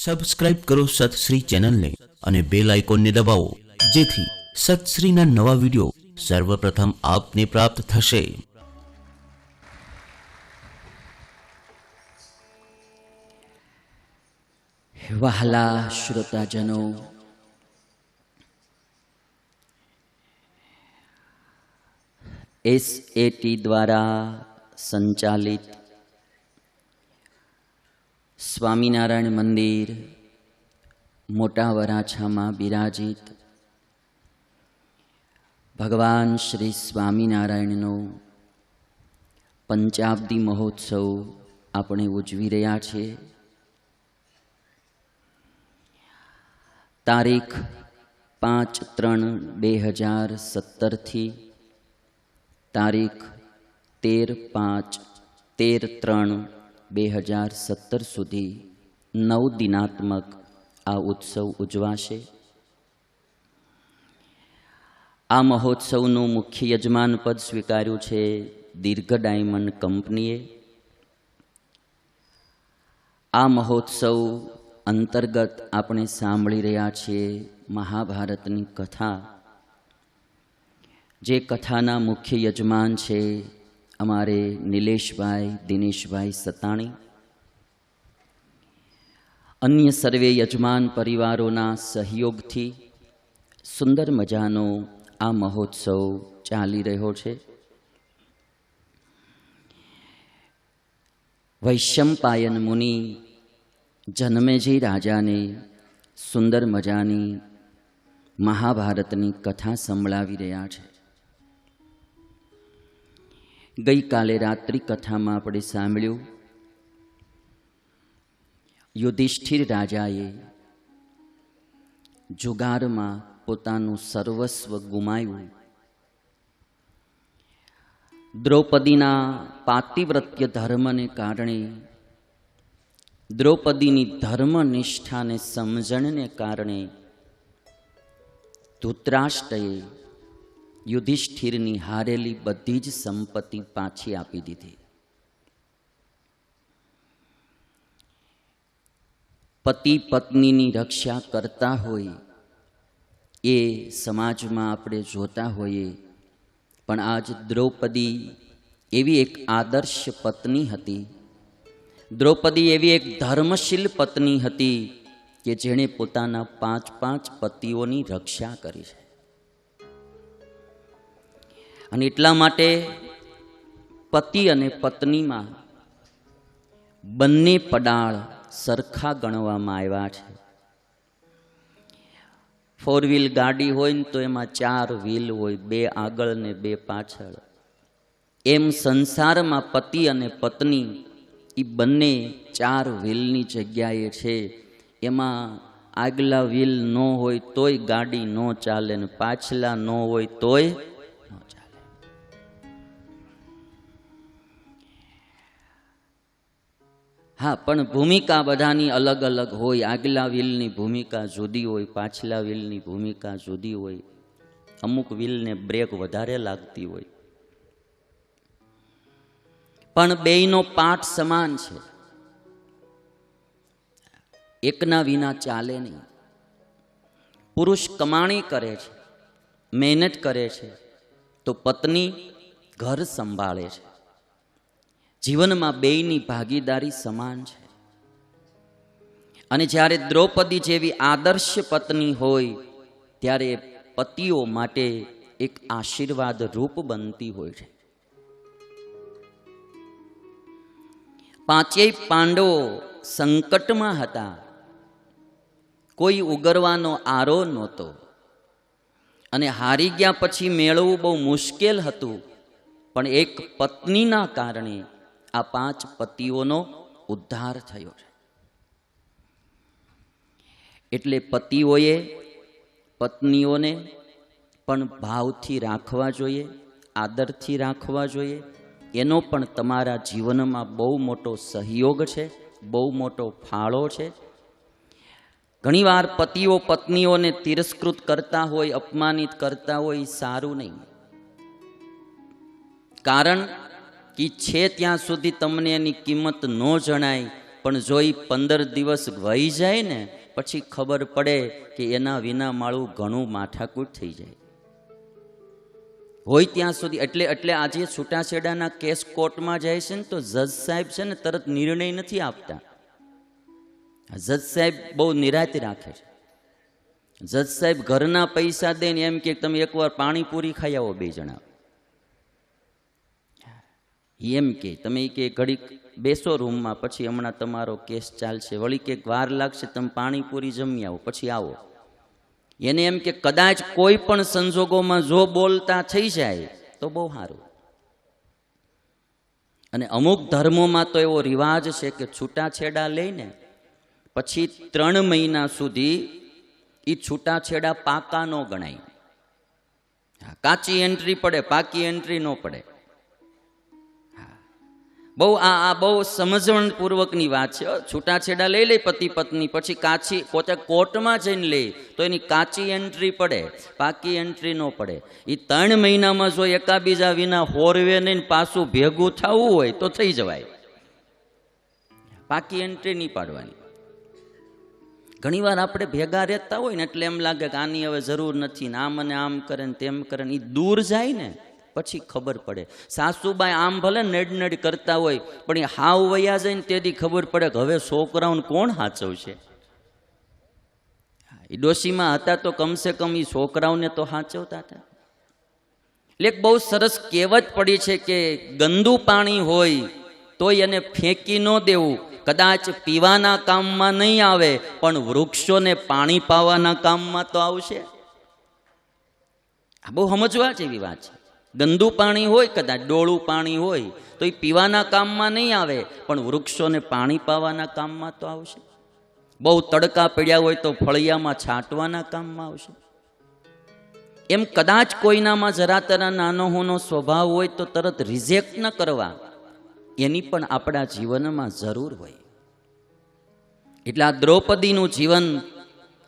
Subscribe કરો સતશ્રી ચેનલને અને બેલ આઇકોનને દબાવો, જેથી સતશ્રીના નવા વિડીયો સર્વપ્રથમ આપને પ્રાપ્ત થશે. વહાલા શ્રોતાજનો, SAT દ્વારા સંચાલિત સ્વામિનારાયણ મંદિર મોટા વરાછામાં બિરાજિત ભગવાન શ્રી સ્વામિનારાયણનો પંચાબ્દી મહોત્સવ આપણે ઉજવી રહ્યા છીએ. તારીખ 5/3/2017 થી તારીખ 13/5/13/2017 સુધી 9 દિનાત્મક આ ઉત્સવ ઉજવાશે. આ મહોત્સવનું મુખ્ય યજમાન પદ સ્વીકાર્યું છે દીર્ઘ ડાયમંડ કંપનીએ. આ મહોત્સવ અંતર્ગત આપણે સાંભળી રહ્યા છીએ મહાભારતની કથા. જે કથાના મુખ્ય યજમાન છે અમારે નિલેશભાઈ દિનેશભાઈ સતાણી. અન્ય સર્વે યજમાન પરિવારોના સહયોગથી સુંદર મજાનો આ મહોત્સવ ચાલી રહ્યો છે. વૈશંપાયન મુનિ જન્મેજય રાજાને સુંદર મજાની મહાભારતની કથા સંભળાવી રહ્યા છે. ગઈકાલે રાત્રિ કથામાં આપણે સાંભળ્યું યુધિષ્ઠિર રાજાએ જુગારમાં પોતાનું સર્વસ્વ ગુમાવ્યું. દ્રૌપદીના પાતિવ્રત્ય ધર્મને કારણે, દ્રૌપદીની ધર્મનિષ્ઠાને સમજણને કારણે ધૃતરાષ્ટ્રએ યુધિષ્ઠિરની હારેલી બધી જ સંપત્તિ પાછી આપી દીધી. પતિ પત્નીની રક્ષા કરતા હોય એ સમાજમાં આપણે જોતા હોઈએ, પણ આજ દ્રૌપદી એવી એક આદર્શ પત્ની હતી. દ્રૌપદી એવી એક ધર્મશીલ પત્ની હતી કે જેણે પોતાના 5 પતિઓની રક્ષા કરી છે. અને એટલા માટે પતિ અને પત્નીમાં બંને પડાળ સરખા ગણવામાં આવ્યા છે. 4 વ્હીલ ગાડી હોય ને તો એમાં 4 વ્હીલ હોય, 2 આગળ ને 2 પાછળ. એમ સંસારમાં પતિ અને પત્ની એ બંને 4 વ્હીલની જગ્યાએ છે. એમાં આગલા વ્હીલ ન હોય તોય ગાડી ન ચાલે ને પાછલા ન હોય તોય ન ચાલે. હા, પણ ભૂમિકા બધાની અલગ અલગ હોય. આગલા વ્હીલની ભૂમિકા જુદી હોય, પાછલા વ્હીલની ભૂમિકા જુદી હોય. અમુક વ્હીલને બ્રેક વધારે લાગતી હોય, પણ બેયનો પાઠ સમાન છે. એકના વિના ચાલે નહીં. પુરુષ કમાણી કરે છે, મહેનત કરે છે, તો પત્ની ઘર સંભાળે છે. જીવનમાં બેયની ભાગીદારી સમાન છે. અને જ્યારે દ્રૌપદી જેવી આદર્શ પત્ની હોય ત્યારે પતિઓ માટે એક આશીર્વાદ રૂપ બનતી હોય છે. 5 પાંડવો સંકટમાં હતા. કોઈ ઉગરવાનો આરો નહોતો અને હારી ગયા પછી મેળવવું બહુ મુશ્કેલ હતું. પણ એક પત્નીના કારણે આ 5 પતિઓનો ઉદ્ધાર થયો છે. એટલે પતિઓએ પત્નીઓને પણ ભાવથી રાખવા જોઈએ, આદરથી રાખવા જોઈએ. એનો પણ તમારા જીવનમાં બહુ મોટો સહયોગ છે, બહુ મોટો ફાળો છે. ઘણીવાર પતિઓ પત્નીઓને તિરસ્કૃત કરતા હોય, અપમાનિત કરતા હોય, સારું નહીં. કારણ કે છે ત્યાં સુધી તમને એની કિંમત ન જણાય, પણ જો એ 15 દિવસ વહી જાય ને પછી ખબર પડે કે એના વિના માળું ઘણું માથાકૂટ થઈ જાય હોય ત્યાં સુધી. એટલે આજે છૂટાછેડાના કેસ કોર્ટમાં જાય છે ને તો જજ સાહેબ છે ને તરત નિર્ણય નથી આપતા. જજ સાહેબ બહુ નિરાંતે રાખે છે. જજ સાહેબ ઘરના પૈસા દઈને એમ કે તમે એકવાર પાણીપુરી ખાઈ આવો 2 જણા, એમ કે તમે કે ઘડીક બેસો રૂમમાં, પછી હમણાં તમારો કેસ ચાલશે, વળી કે વાર લાગશે, તમે પાણીપુરી જમી આવો પછી આવો. એને એમ કે કદાચ કોઈ પણ સંજોગોમાં જો બોલતા થઈ જાય તો બહુ સારું. અને અમુક ધર્મોમાં તો એવો રિવાજ છે કે છૂટાછેડા લઈને પછી 3 મહિના સુધી એ છૂટાછેડા પાકા ન ગણાય. કાચી એન્ટ્રી પડે, પાકી એન્ટ્રી ન પડે. બહુ આ બહુ સમજણપૂર્વકની વાત છે. છૂટાછેડા લઈ લે પતિ પત્ની, પછી કાચી પોતે કોર્ટમાં જઈને લે તો એની કાચી એન્ટ્રી પડે, પાકી એન્ટ્રી ન પડે. એ 3 મહિનામાં જો એકાબીજા વિના હોરવે નહીં પાછું ભેગું થવું હોય તો થઈ જવાય. પાકી એન્ટ્રી નહીં પાડવાની. ઘણીવાર આપણે ભેગા રહેતા હોય ને એટલે એમ લાગે કે આની હવે જરૂર નથી ને, આમ અને આમ કરે ને તેમ કરે ને. એ દૂર જાય ને પછી ખબર પડે. સાસુબાઈ આમ ભલે નડ કરતા હોય પણ એ હાવ વયા જાય ને તેથી ખબર પડે કે હવે છોકરાઓને કોણ સાચવશે. એ ડોશીમાં હતા તો કમસે કમ એ છોકરાઓને તો સાચવતા હતા. એટલે બહુ સરસ કહેવત પડી છે કે ગંદુ પાણી હોય તોય એને ફેંકી ન દેવું. કદાચ પીવાના કામમાં નહીં આવે પણ વૃક્ષોને પાણી પાવાના કામમાં તો આવશે. આ બહુ સમજવા જેવી વાત છે. ગંદુ પાણી હોય, કદાચ ડોળું પાણી હોય તો એ પીવાના કામમાં નહીં આવે પણ વૃક્ષોને પાણી પાવાના કામમાં તો આવશે. બહુ તડકા પડ્યા હોય તો ફળિયામાં છાંટવાના કામમાં આવશે. એમ કદાચ કોઈનામાં જરા તરા નાનો હોનો સ્વભાવ હોય તો તરત રિજેક્ટ ન કરવા, એની પણ આપણા જીવનમાં જરૂર હોય. એટલે આ દ્રૌપદીનું જીવન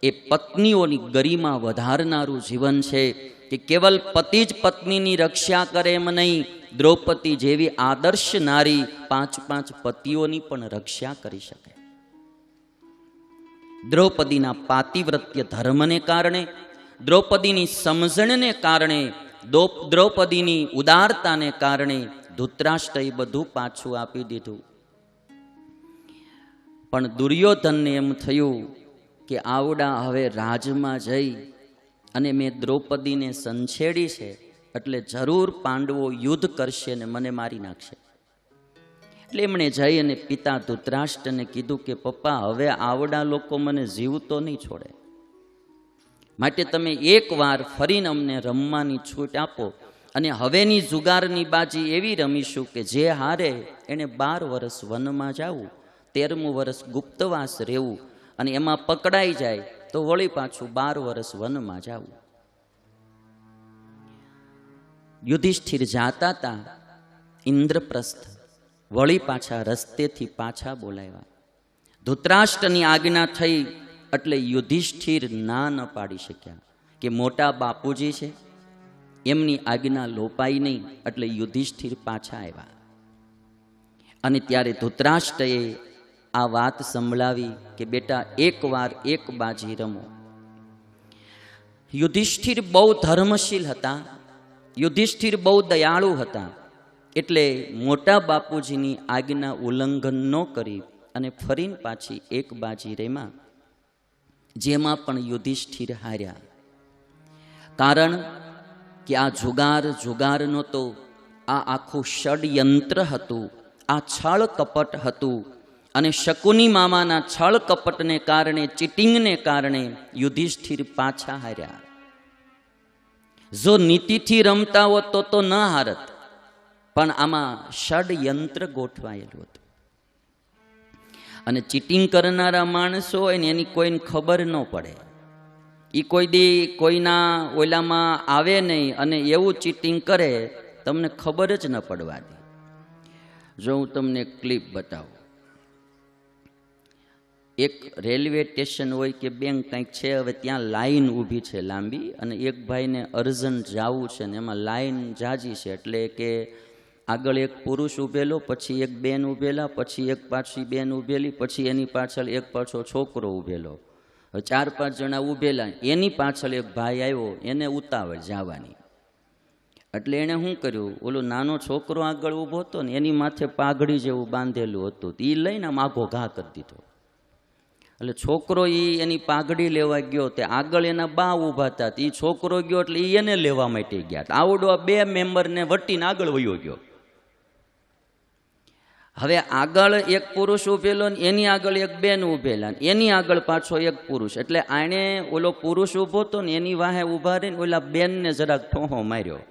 એ પત્નીઓની ગરિમા વધારનારું જીવન છે કે કેવલ પતિ જ પત્નીની રક્ષા કરે એમ નહીં, દ્રૌપદી જેવી આદર્શ નારી 5 પતિઓની પણ રક્ષા કરી શકે. દ્રૌપદીના પાતિવ્રત્ય ધર્મને કારણે, દ્રૌપદીની સમજણને કારણે, દ્રૌપદીની ઉદારતાને કારણે ધૃતરાષ્ટ્રએ બધું પાછું આપી દીધું. પણ દુર્યોધનને એમ થયું કે આવડા હવે રાજમાં જઈ અને મેં દ્રૌપદીને સંછેડી છે એટલે જરૂર પાંડવો યુદ્ધ કરશે ને મને મારી નાખશે. એટલે એમણે જઈ અને પિતા ધૃતરાષ્ટ્રને કીધું કે પપ્પા હવે આવડા લોકો મને જીવતો નહીં છોડે, માટે તમે એકવાર ફરીને અમને રમવાની છૂટ આપો અને હવેની જુગારની બાજી એવી રમીશું કે જે હારે એને 12 વર્ષ વનમાં જવું, 13મું વર્ષ ગુપ્તવાસ રહેવું અને એમાં પકડાઈ જાય તો વળી પાછું 12 વર્ષ વનમાં જવું. યુધિષ્ઠિર જાતા હતા ઇન્દ્રપ્રસ્થ, વળી પાછા રસ્તેથી પાછા બોલાવ્યા. ધૃતરાષ્ટ્રની આજ્ઞા થઈ એટલે યુધિષ્ઠિર ના ન પાડી શક્યા કે મોટા બાપુજી છે, એમની આજ્ઞા લોપાઈ નહીં એટલે યુધિષ્ઠિર પાછા આવ્યા. અને ત્યારે ધૃતરાષ્ટ્રએ આ વાત સંભળાવી કે બેટા એકવાર એક બાજી રમો. યુધિષ્ઠિર બહુ ધર્મશીલ હતા, યુધિષ્ઠિર બહુ દયાળુ હતા, એટલે મોટા બાપુજીની આજ્ઞા ઉલ્લંઘન ન કરી અને ફરીને પાછી એક બાજી રેમાં, જેમાં પણ યુધિષ્ઠિર હાર્યા. કારણ કે આ જુગાર નહોતો, આ આખું ષડયંત્ર હતું, આ છળ કપટ હતું. અને શકુની મામાના છળ કપટને કારણે, ચીટિંગને કારણે યુધિષ્ઠિર પાછા હાર્યા. જો નીતિથી રમતા હોત તો ન હારત, પણ આમાં ષડયંત્ર ગોઠવાયેલું હતું. અને ચીટિંગ કરનારા માણસો હોય ને એની કોઈને ખબર ન પડે, એ કોઈ દી કોઈના ઓલામાં આવે નહીં અને એવું ચીટિંગ કરે તમને ખબર જ ન પડવા દે. જો હું તમને ક્લિપ બતાવું, એક રેલવે સ્ટેશન હોય કે બેંક કંઈક છે, હવે ત્યાં લાઈન ઊભી છે લાંબી, અને એક ભાઈને અર્જન્ટ જવું છે ને એમાં લાઈન જાજી છે, એટલે કે આગળ એક પુરુષ ઊભેલો, પછી એક બેન ઊભેલા, પછી એક પાછી બેન ઊભેલી, પછી એની પાછળ એક પાછો છોકરો ઊભેલો. 4-5 જણા ઊભેલા. એની પાછળ એક ભાઈ આવ્યો, એને ઉતાવળ જવાની. એટલે એણે શું કર્યું, ઓલો નાનો છોકરો આગળ ઊભો હતો ને એની માથે પાઘડી જેવું બાંધેલું હતું, એ લઈને આમ આઘો ઘા કરી દીધો. એટલે છોકરો એની પાઘડી લેવા ગયો, તે આગળ એના બા ઊભા હતા, એ છોકરો ગયો એટલે એને લેવા માટે ગયા. આવડો 2 મેમ્બરને વટીને આગળ વયો ગયો. હવે આગળ એક પુરુષ ઊભેલો ને એની આગળ એક બેન ઊભેલા, એની આગળ પાછો એક પુરુષ. એટલે આણે ઓલો પુરુષ ઊભો હતો ને એની વાહે ઊભા રહીને ઓલા બેનને જરાક ઠોહો માર્યો.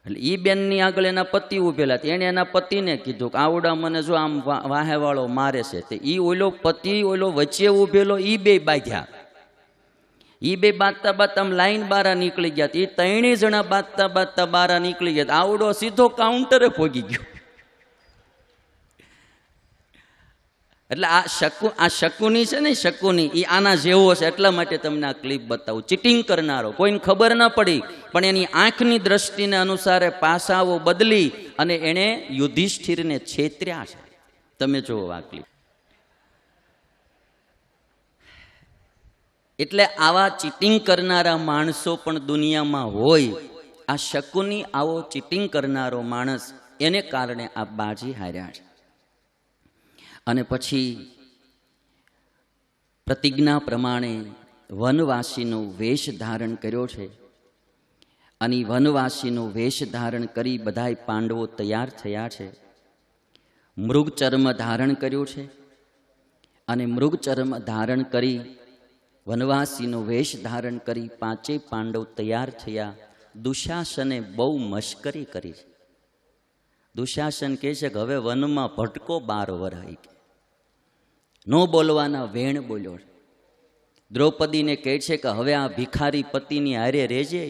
એટલે એ બેનની આગળ એના પતિ ઊભેલા, એણે એના પતિને કીધું કે આવડા મને જો આમ વાહેવાળો મારે છે. તે એ ઓલો પતિ ઓલો વચ્ચે ઊભેલો એ બે બાંધ્યા. એ બે બાંધતા બાંધતા આમ લાઈન બારા નીકળી ગયા. એ 3 જણા બાંધતા બાંધતા બારા નીકળી ગયા. આવડો સીધો કાઉન્ટરે ભોગી ગયો. એટલે આ શકુની છે ને, શકુની એ આના જેવો છે. એટલા માટે તમને આ ક્લિપ બતાવું. ચીટિંગ કરનારો, કોઈને ખબર ના પડી પણ એની આંખની દ્રષ્ટિને અનુસારે પાસાઓ બદલી અને એણે યુધિષ્ઠિરને છેતર્યા છે. તમે જુઓ આ ક્લિપ. એટલે આવા ચીટિંગ કરનારા માણસો પણ દુનિયામાં હોય. આ શકુની આવો ચીટિંગ કરનારો માણસ, એને કારણે આ બાજી હાર્યા છે. અને પછી પ્રતિજ્ઞા પ્રમાણે વનવાસીનો વેશ ધારણ કર્યો છે. અને વનવાસીનો વેશ ધારણ કરી બધાય પાંડવો તૈયાર થયા છે. મૃગચર્મ ધારણ કર્યું છે. અને મૃગચર્મ ધારણ કરી વનવાસીનો વેશ ધારણ કરી 5 પાંડવ તૈયાર થયા. દુશાસને બહુ મશ્કરી કરી છે. દુશાસન કહે છે કે હવે વનમાં ભટકો 12 વરાઈ ગયા. નો બોલવાના વેણ બોલ્યો. દ્રૌપદીને કહે છે કે હવે આ ભિખારી પતિની હારે રહેજે.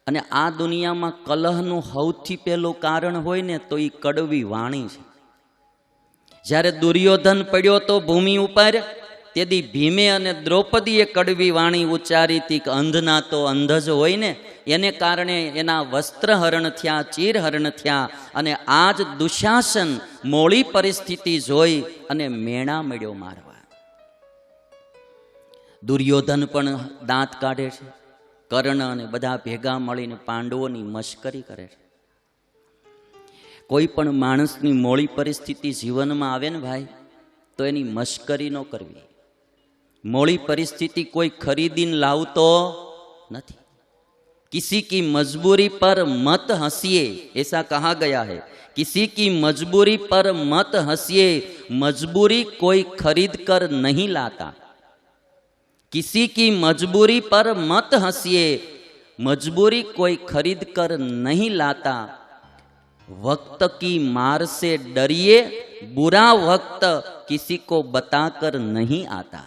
અને આ દુનિયામાં કલહનું સૌથી પહેલું કારણ હોય ને તો એ કડવી વાણી છે. જ્યારે દુર્યોધન પડ્યો તો ભૂમિ ઉપર, તેથી ભીમે અને દ્રૌપદીએ કડવી વાણી ઉચ્ચારી હતી કે અંધના તો અંધ જ હોય ને. એને કારણે એના વસ્ત્રહરણ થયા, ચીરહરણ થયા. અને આ જ દુશાસન મોળી પરિસ્થિતિ જોઈ અને મેણા મળ્યો મારવા. દુર્યોધન પણ દાંત કાઢે છે. કર્ણ અને બધા ભેગા મળીને પાંડવોની મશ્કરી કરે છે. કોઈ પણ માણસની મોળી પરિસ્થિતિ જીવનમાં આવે ને ભાઈ, તો એની મશ્કરી ન કરવી. મોળી પરિસ્થિતિ કોઈ ખરીદીને લાવતો નથી. किसी की मजबूरी पर मत हंसिए, ऐसा कहा गया है. किसी की मजबूरी पर मत हंसिए, मजबूरी कोई खरीद कर नहीं लाता. किसी की मजबूरी पर मत हंसिए, मजबूरी कोई खरीद कर नहीं लाता. वक्त की मार से डरिए, बुरा वक्त किसी को बताकर नहीं आता.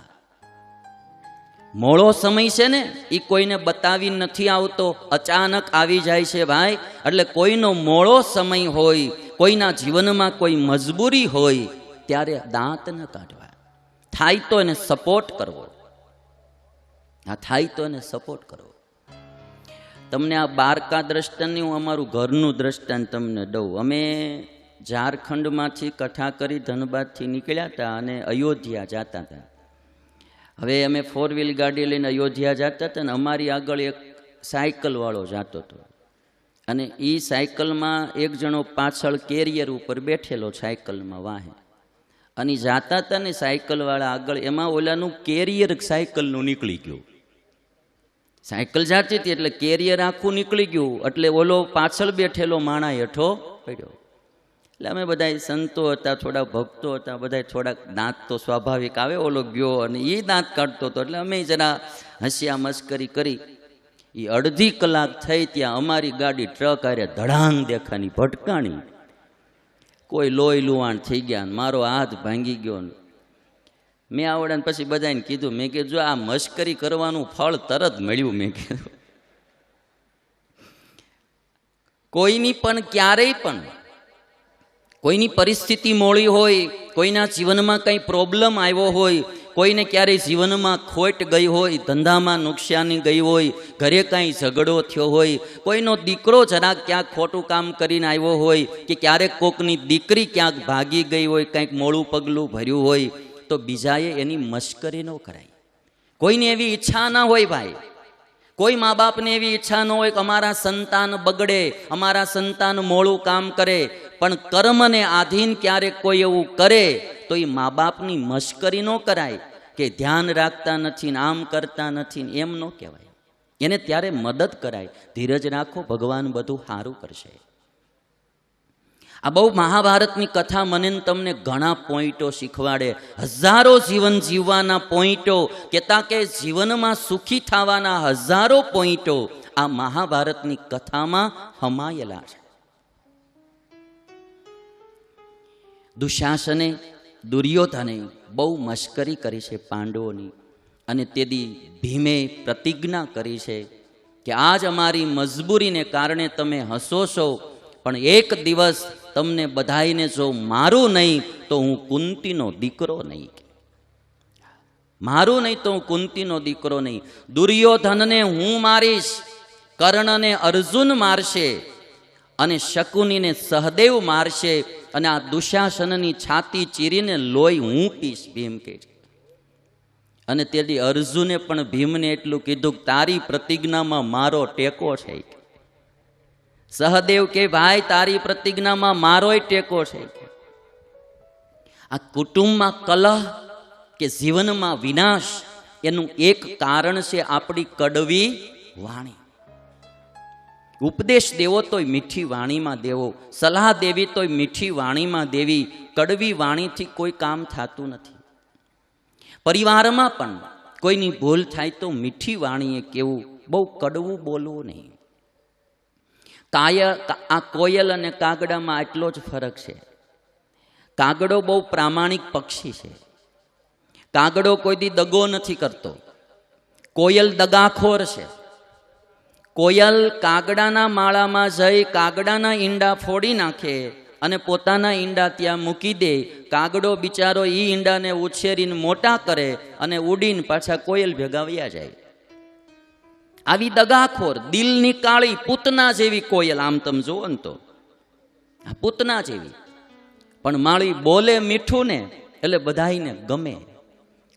મોળો સમય છે ને એ કોઈને બતાવી નથી આવતો, અચાનક આવી જાય છે ભાઈ. એટલે કોઈનો મોળો સમય હોય, કોઈના જીવનમાં કોઈ મજબૂરી હોય, ત્યારે દાંત ન કાઢવા. થાય તો એને સપોર્ટ કરવો. થાય તો એને સપોર્ટ કરવો. તમને આ બારકા દ્રષ્ટાંતની હું અમારું ઘરનું દ્રષ્ટાંત તમને દઉં. અમે ઝારખંડમાંથી કથા કરી ધનબાદથી નીકળ્યા હતા અને અયોધ્યા જતા હતા. હવે અમે 4 વ્હીલ ગાડી લઈને અયોધ્યા જતા હતા ને અમારી આગળ એક સાયકલવાળો જતો હતો. અને એ સાયકલમાં એક જણો પાછળ કેરિયર ઉપર બેઠેલો સાયકલમાં વાહે. અને જતા હતા ને સાયકલવાળા આગળ, એમાં ઓલાનું કેરિયર સાયકલનું નીકળી ગયું. સાયકલ જાતી હતી એટલે કેરિયર આખું નીકળી ગયું. એટલે ઓલો પાછળ બેઠેલો માણા હેઠો પડ્યો. એટલે અમે બધા સંતો હતા, થોડા ભક્તો હતા, બધા થોડાક દાંત તો સ્વાભાવિક આવે. ઓલો ગયો અને એ દાંત કાઢતો હતો એટલે અમે જરા હસ્યા મસ્કરી કરી. એ અડધી કલાક થઈ ત્યાં અમારી ગાડી ટ્રક આરે ધડાંગ દેખાની ભટકાણી. કોઈ લોહી લુહાણ થઈ ગયા, મારો હાથ ભાંગી ગયો. મેં આવડે પછી બધાને કીધું, મેં કીધું જો આ મસ્કરી કરવાનું ફળ તરત મળ્યું. મેં કીધું કોઈની પણ ક્યારેય પણ કોઈની પરિસ્થિતિ મોળી હોય, કોઈના જીવનમાં કંઈ પ્રોબ્લેમ આવ્યો હોય, કોઈને ક્યારેય જીવનમાં ખોટ ગઈ હોય, ધંધામાં નુકસાની ગઈ હોય, ઘરે કાંઈ ઝઘડો થયો હોય, કોઈનો દીકરો જરાક ક્યાંક ખોટું કામ કરીને આવ્યો હોય, કે ક્યારેક કોકની દીકરી ક્યાંક ભાગી ગઈ હોય, કંઈક મોડું પગલું ભર્યું હોય, તો બીજાએ એની મશ્કરી ન કરાય. કોઈને એવી ઈચ્છા ના હોય ભાઈ, કોઈ મા બાપને એવી ઈચ્છા ન હોય કે અમારા સંતાન બગડે, અમારા સંતાન મોડું કામ કરે, પણ કર્મને આધીન ક્યારેક કોઈ એવું કરે તો એ મા બાપની મશ્કરી ન કરાય કે ધ્યાન રાખતા નથી ને આમ કરતા નથી ને એમ ન કહેવાય. એને ત્યારે મદદ કરાય, ધીરજ રાખો, ભગવાન બધું સારું કરશે. આ બહુ મહાભારતની કથા મને ને તમને ઘણા પોઈન્ટો શીખવાડે, હજારો જીવન જીવવાના પોઈન્ટો, કહેતા કે જીવનમાં સુખી થવાના હજારો પોઈન્ટો આ મહાભારતની કથામાં હમાયેલા છે. દુશાસને, દુર્યોધને બહુ મશ્કરી કરી છે પાંડવોની, અને તેથી ભીમે પ્રતિજ્ઞા કરી છે કે આજ અમારી મજબૂરીને કારણે તમે હસો છો, પણ એક દિવસ તમને બધાઈને જો મારું નહીં તો હું કુંતીનો દીકરો નહીં, મારું નહીં તો હું કુંતીનો દીકરો નહીં. દુર્યોધનને હું મારીશ, કર્ણને અર્જુન મારશે, અને શકુનીને સહદેવ મારશે, અને આ દુશાસનની છાતી ચીરીને લોહી હું પીશ, ભીમ કહે છે. અને તેથી અર્જુને પણ ભીમને એટલું કીધું કે તારી પ્રતિજ્ઞામાં મારો ટેકો છે. સહદેવ કે ભાઈ તારી પ્રતિજ્ઞામાં મારોય ટેકો છે. આ કુટુંબમાં કલહ કે જીવનમાં વિનાશ એનું એક કારણ છે આપણી કડવી વાણી. ઉપદેશ દેવો તોય મીઠી વાણીમાં દેવો, સલાહ દેવી તોય મીઠી વાણીમાં દેવી. કડવી વાણીથી કોઈ કામ થતું નથી. પરિવારમાં પણ કોઈની ભૂલ થાય તો મીઠી વાણીએ કેવું, બહુ કડવું બોલવું નહીં. આ કોયલ અને કાગડામાં આટલો જ ફરક છે. કાગડો બહુ પ્રામાણિક પક્ષી છે. કાગડો કોઈ દી દગો નથી કરતો. કોયલ દગાખોર છે. કોયલ કાગડાના માળામાં જઈ કાગડાના ઈંડા ફોડી નાખે અને પોતાના ઈંડા ત્યાં મૂકી દે. કાગડો બિચારો એ ઈંડાને ઉછેરીને મોટા કરે અને ઉડીને પાછા કોયલ ભેગા વયા જાય. આવી દગાખોર, દિલની કાળી, પૂતના જેવી કોયલ. આમ તમે જુઓ ને તો પૂતના જેવી, પણ માળી બોલે મીઠું ને એટલે બધાઈને ગમે.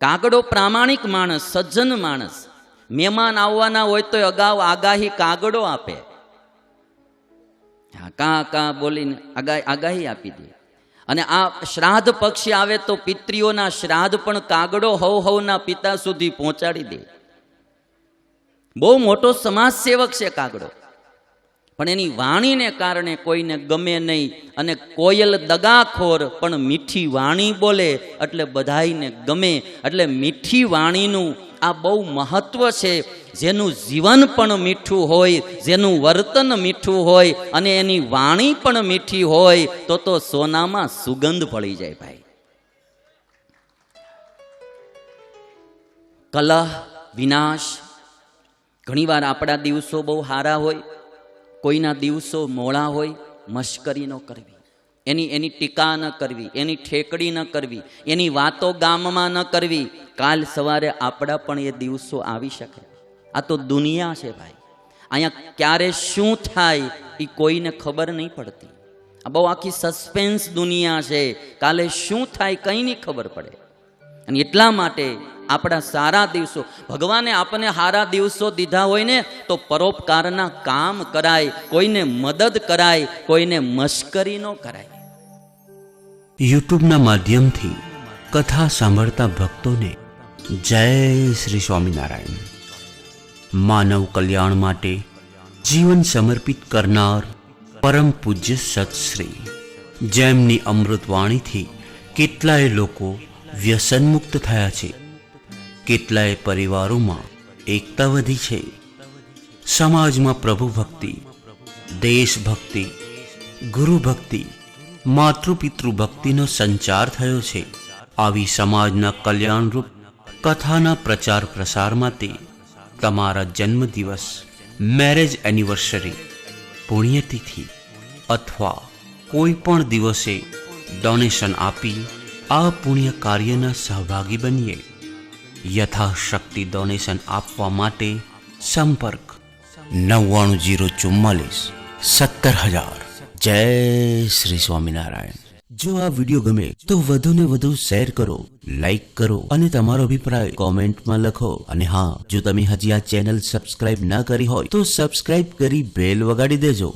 કાગડો પ્રામાણિક માણસ, સજ્જન માણસ. મહેમાન આવવાના હોય તો અગાઉ આગાહી કાગડો આપે. કા કા બોલીને આગાહી આપી દે. અને આ શ્રાદ્ધ પક્ષી આવે તો પિતૃઓના શ્રાદ્ધ પણ કાગડો હવના પિતા સુધી પહોંચાડી દે. બહુ મોટો સમાજ સેવક છે કાગડો, પણ એની વાણીને કારણે કોઈને ગમે નહીં. અને કોયલ દગાખોર પણ મીઠી વાણી બોલે એટલે બધાઈને ગમે. એટલે મીઠી વાણીનું આ બહુ મહત્વ છે. જેનું જીવન પણ મીઠું હોય, જેનું વર્તન મીઠું હોય અને એની વાણી પણ મીઠી હોય તો સોનામાં સુગંધ પડી જાય ભાઈ. કલહ, વિનાશ. ઘણીવાર આપણા દિવસો બહુ સારા હોય, કોઈના દિવસો મોડા હોય. મશ્કરી ન કરવી, એની ટીકા ન કરવી, એની ઠેકડી ન કરવી, એની વાતો ગામમાં ન કરવી. કાલ સવારે આપણા પણ એ દિવસો આવી શકે. આ તો દુનિયા છે ભાઈ. અહીંયા ક્યારે શું થાય એ કોઈને ખબર નહીં પડતી. આ બહુ આખી સસ્પેન્સ દુનિયા છે. કાલે શું થાય કંઈ નહીં ખબર પડે. અને એટલા માટે આપણા સારા દિવસો, ભગવાને આપણને સારા દિવસો દીધા હોય ને તો પરોપકારના કામ કરાય, કોઈને મદદ કરાય, કોઈને મશ્કરી ન કરાય. યુટ્યુબના માધ્યમથી કથા સાંભળતા ભક્તોને જય શ્રી સ્વામિનારાયણ. માનવ કલ્યાણ માટે જીવન સમર્પિત કરનાર પરમ પૂજ્ય સત્શ્રી, જેમની અમૃતવાણીથી કેટલાય લોકો વ્યસનમુક્ત થયા છે, કેટલાય પરિવારોમાં એકતા વધી છે, સમાજમાં પ્રભુ ભક્તિ, દેશભક્તિ, ગુરુ ભક્તિ, માતૃપિતૃ ભક્તિનો સંચાર થયો છે. આવી સમાજના કલ્યાણરૂપ કથાના પ્રચાર પ્રસાર માટે તમારા જન્મદિવસ, મેરેજ એનિવર્સરી, પુણ્યતિથિ અથવા કોઈ પણ દિવસે ડોનેશન આપી આ પુણ્ય કાર્યના સહભાગી બનીએ. યથાશક્તિ ડોનેશન આપવા માટે સંપર્ક 9904470000. જય શ્રી સ્વામિનારાયણ. જો આ વિડીયો ગમે તો વધુ ને વધુ શેર કરો, લાઈક કરો અને તમારો અભિપ્રાય કોમેન્ટમાં લખો. અને હા, જો તમે હજી આ ચેનલ સબસ્ક્રાઇબ ના કરી હોય તો સબસ્ક્રાઇબ કરી બેલ વગાડી દેજો.